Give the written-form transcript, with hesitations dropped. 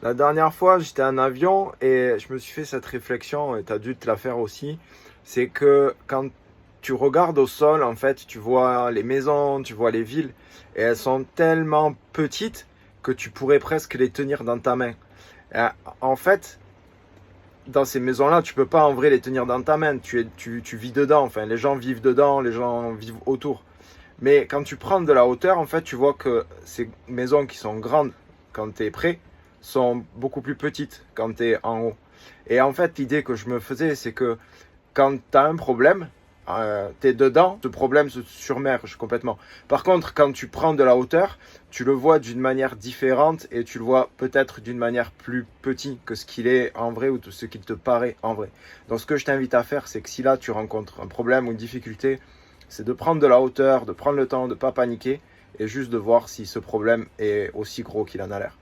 La dernière fois, j'étais en avion et je me suis fait cette réflexion, et tu as dû te la faire aussi. C'est que quand tu regardes au sol, en fait, tu vois les maisons, tu vois les villes, et elles sont tellement petites que tu pourrais presque les tenir dans ta main. Et en fait, dans ces maisons-là, tu peux pas en vrai les tenir dans ta main. Tu vis dedans, enfin, les gens vivent dedans, les gens vivent autour. Mais quand tu prends de la hauteur, en fait, tu vois que ces maisons qui sont grandes quand tu es près sont beaucoup plus petites quand tu es en haut. Et en fait, l'idée que je me faisais, c'est que quand tu as un problème, tu es dedans, ce problème se submerge complètement. Par contre, quand tu prends de la hauteur, tu le vois d'une manière différente et tu le vois peut-être d'une manière plus petit que ce qu'il est en vrai ou ce qu'il te paraît en vrai. Donc ce que je t'invite à faire, c'est que si là tu rencontres un problème ou une difficulté, c'est de prendre de la hauteur, de prendre le temps de ne pas paniquer et juste de voir si ce problème est aussi gros qu'il en a l'air.